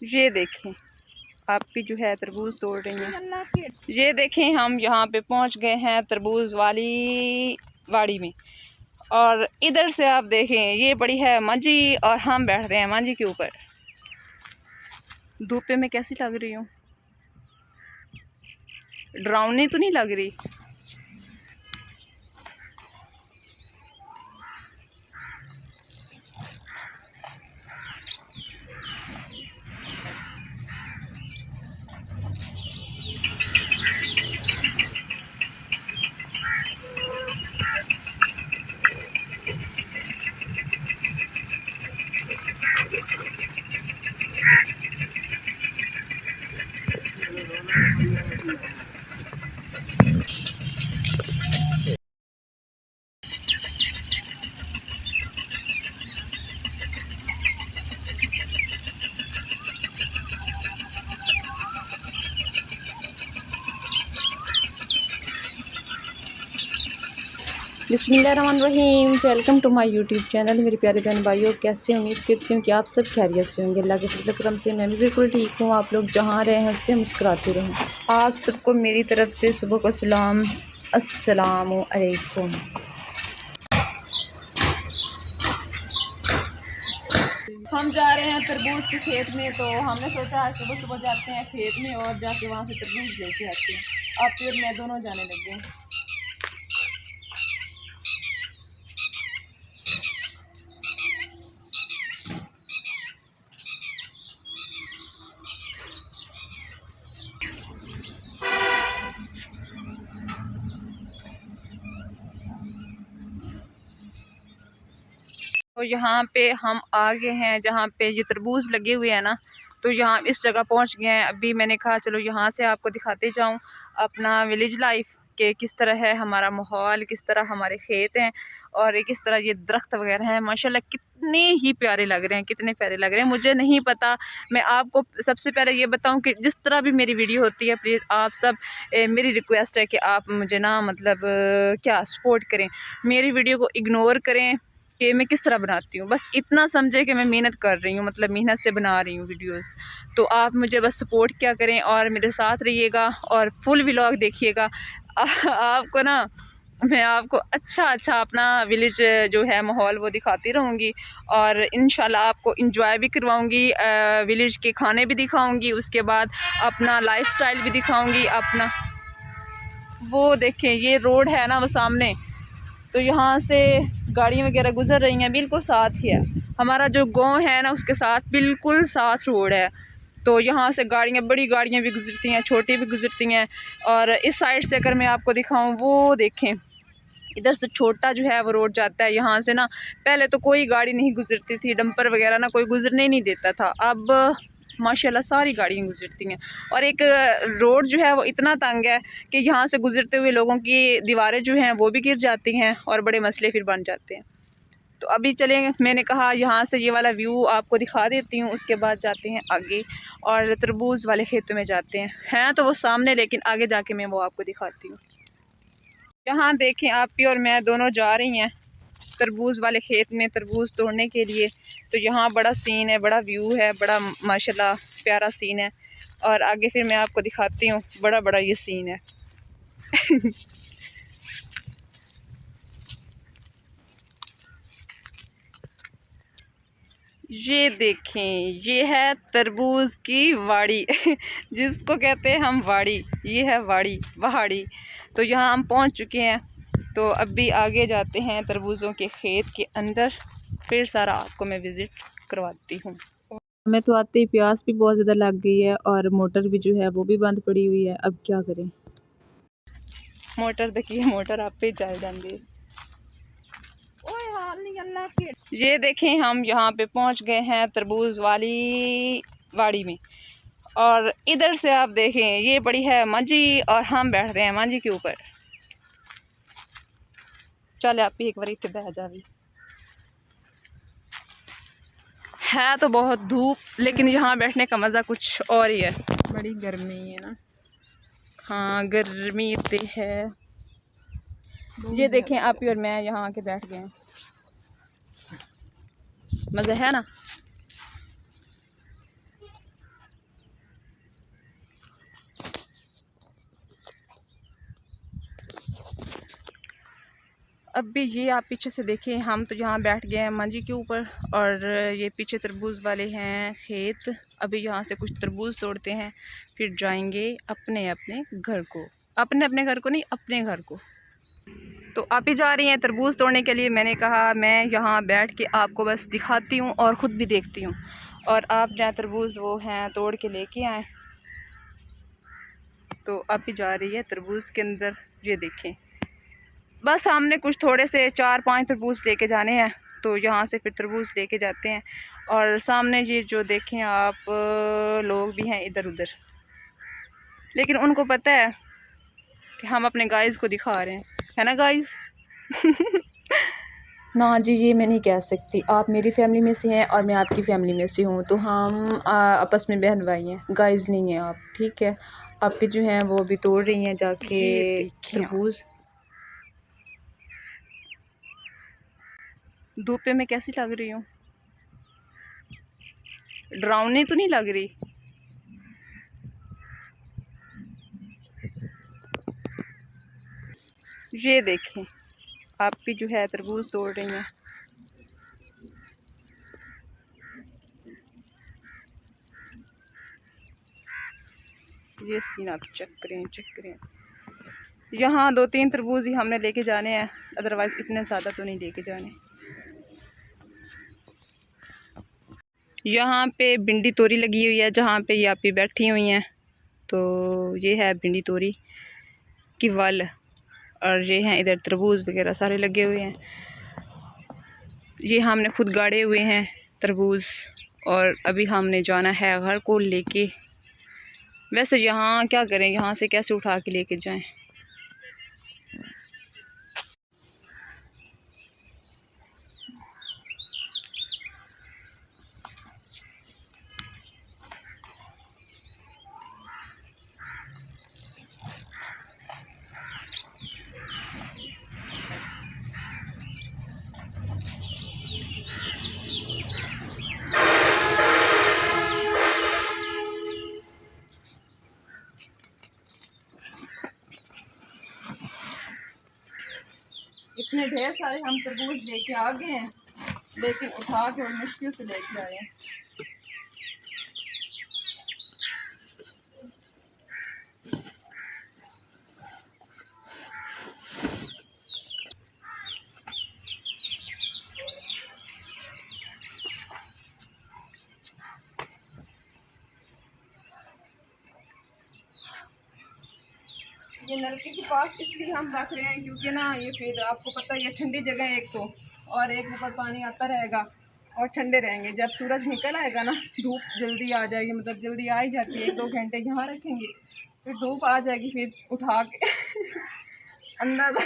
ये देखें आपकी जो है तरबूज तोड़ रही हैं। ये देखें हम यहाँ पे पहुँच गए हैं तरबूज वाली वाड़ी में। और इधर से आप देखें ये बड़ी है मंजी और हम बैठ रहे हैं मंजी के ऊपर। धूप पे मैं कैसी लग रही हूँ? डरावनी तो नहीं लग रही? बिस्मिल्लाहिर्रहमानिर्रहीम। Welcome to my YouTube channel. मेरे प्यारे बहन भाइयों, कैसे उम्मीद करती हूँ कि आप सब खैरियत से होंगे। अल्लाह के फजल करम से मैं भी बिल्कुल ठीक हूँ। आप लोग जहाँ रहें हंसते मुस्कुराते रहें। आप सबको मेरी तरफ से सुबह को सलाम, अस्सलामु अलैकुम। हम जा रहे हैं तरबूज के खेत में, तो हमने सोचा आज सुबह सुबह जाते हैं खेत में और जाके वहाँ से तरबूज लेके आते हैं। आप फिर मैं दोनों जाने लगे। तो यहाँ पे हम आ गए हैं जहाँ पे ये तरबूज लगे हुए हैं ना, तो यहाँ इस जगह पहुँच गए हैं। अभी मैंने कहा चलो यहाँ से आपको दिखाते जाऊँ अपना विलेज लाइफ के किस तरह है हमारा माहौल, किस तरह हमारे खेत हैं और किस तरह ये दरख्त वगैरह हैं। माशाल्लाह कितने ही प्यारे लग रहे हैं, कितने प्यारे लग रहे हैं। मुझे नहीं पता, मैं आपको सबसे पहले ये बताऊं कि जिस तरह भी मेरी वीडियो होती है प्लीज़ आप सब मेरी रिक्वेस्ट है कि आप मुझे ना मतलब क्या सपोर्ट करें, मेरी वीडियो को इग्नोर करें कि मैं किस तरह बनाती हूँ। बस इतना समझे कि मैं मेहनत कर रही हूँ, मतलब मेहनत से बना रही हूँ वीडियोस। तो आप मुझे बस सपोर्ट क्या करें और मेरे साथ रहिएगा और फुल व्लॉग देखिएगा। आपको ना मैं आपको अच्छा अपना विलेज जो है माहौल वो दिखाती रहूँगी और इंशाल्लाह आपको इंजॉय भी करवाऊँगी, विलेज के खाने भी दिखाऊँगी, उसके बाद अपना लाइफस्टाइल भी दिखाऊँगी अपना। वो देखें ये रोड है ना वो सामने, तो यहाँ से गाड़ियाँ वगैरह गुजर रही हैं, बिल्कुल साथ ही है हमारा जो गांव है ना, उसके साथ बिल्कुल साथ रोड है। तो यहाँ से गाड़ियाँ, बड़ी गाड़ियाँ भी गुजरती हैं, छोटी भी गुजरती हैं। और इस साइड से अगर मैं आपको दिखाऊं, वो देखें इधर से छोटा जो है वो रोड जाता है। यहाँ से ना पहले तो कोई गाड़ी नहीं गुजरती थी, डंपर वगैरह ना कोई गुजरने ही नहीं देता था। अब माशाल्लाह सारी गाड़ियाँ गुजरती हैं। और एक रोड जो है वो इतना तंग है कि यहाँ से गुजरते हुए लोगों की दीवारें जो हैं वो भी गिर जाती हैं और बड़े मसले फिर बन जाते हैं। तो अभी चलेंगे, मैंने कहा यहाँ से ये वाला व्यू आपको दिखा देती हूँ, उसके बाद जाते हैं आगे और तरबूज वाले खेतों में जाते हैं तो वो सामने, लेकिन आगे जाके मैं वो आपको दिखाती हूँ। यहाँ देखें आप भी और मैं दोनों जा रही हैं तरबूज वाले खेत में तरबूज तोड़ने के लिए। तो यहाँ बड़ा सीन है, बड़ा व्यू है, बड़ा माशाल्लाह प्यारा सीन है। और आगे फिर मैं आपको दिखाती हूँ, बड़ा बड़ा ये सीन है। ये देखें ये है तरबूज की वाड़ी जिसको कहते हैं हम वाड़ी, ये है वाड़ी पहाड़ी। तो यहाँ हम पहुँच चुके हैं, तो अभी आगे जाते हैं तरबूजों के खेत के अंदर, फिर सारा आपको मैं विज़िट करवाती हूँ। हमें तो आते ही प्यास भी बहुत ज़्यादा लग गई है और मोटर भी जो है वो भी बंद पड़ी हुई है। अब क्या करें। मोटर देखिए, मोटर आप पे चल जाएंगे। ये देखें हम यहाँ पे पहुँच गए हैं तरबूज वाली वाड़ी में। और इधर से आप देखें ये बड़ी है मंजी और हम बैठ रहे हैं मंजी के ऊपर। चले आप एक बार इतने बह जा भी है, तो बहुत धूप, लेकिन यहाँ बैठने का मज़ा कुछ और ही है। बड़ी गर्मी है ना। हाँ गर्मी इतनी है। ये देखें आप ही और मैं यहाँ आके बैठ गए हैं, मज़ा है ना। अभी ये आप पीछे से देखिए, हम तो यहाँ बैठ गए हैं मंजी के ऊपर और ये पीछे तरबूज वाले हैं खेत। अभी यहाँ से कुछ तरबूज तोड़ते हैं, फिर जाएंगे अपने अपने घर को। अपने अपने घर को नहीं, अपने घर को। तो आप ही जा रही हैं तरबूज तोड़ने के लिए। मैंने कहा मैं यहाँ बैठ के आपको बस दिखाती हूँ और ख़ुद भी देखती हूँ, और आप जहाँ तरबूज वो हैं तोड़ के लेके आएँ। तो आप ही जा रही है तरबूज के अंदर। ये देखें, बस हमने कुछ थोड़े से 4-5 तरबूज लेके जाने हैं, तो यहाँ से फिर तरबूज लेके जाते हैं। और सामने ये जो देखें आप लोग भी हैं इधर उधर, लेकिन उनको पता है कि हम अपने गाइस को दिखा रहे हैं, है ना गाइस? ना जी, ये मैं नहीं कह सकती। आप मेरी फैमिली में से हैं और मैं आपकी फैमिली में से हूँ, तो हम आपस में बहन भाई हैं, गाइस नहीं हैं आप, ठीक है? आपके जो हैं वो अभी तोड़ रही हैं जाके तरबूज। धूप पे मैं कैसी लग रही हूँ? डरावनी तो नहीं लग रही? ये देखें, आप भी जो है तरबूज तोड़ रही हैं। ये सीन आप चेक करें। यहाँ 2-3 तरबूज ही हमने लेके जाने हैं, अदरवाइज इतने ज़्यादा तो नहीं लेके जाने। यहाँ पे भिंडी तोरी लगी हुई है, जहाँ पे ये आप ही बैठी हुई हैं। तो ये है भिंडी तोरी की वल, और ये हैं इधर तरबूज वगैरह सारे लगे हुए हैं। ये हमने खुद गाड़े हुए हैं तरबूज, और अभी हमने जाना है घर को लेके। वैसे यहाँ क्या करें, यहाँ से कैसे उठा के लेके जाएं? इतने ढेर सारे हम तरबूज लेके आ गए हैं, लेकिन उठा के और मुश्किल से लेके आए हैं। ये नलके के पास इसलिए हम रख रहे हैं क्योंकि ना ये फिर आपको पता है ये ठंडी जगह है एक तो, और एक ऊपर पानी आता रहेगा और ठंडे रहेंगे। जब सूरज निकल आएगा ना, धूप जल्दी आ जाएगी, मतलब जल्दी आ ही जाती है, 1-2 घंटे यहाँ रखेंगे, फिर धूप आ जाएगी, फिर उठा के अंदर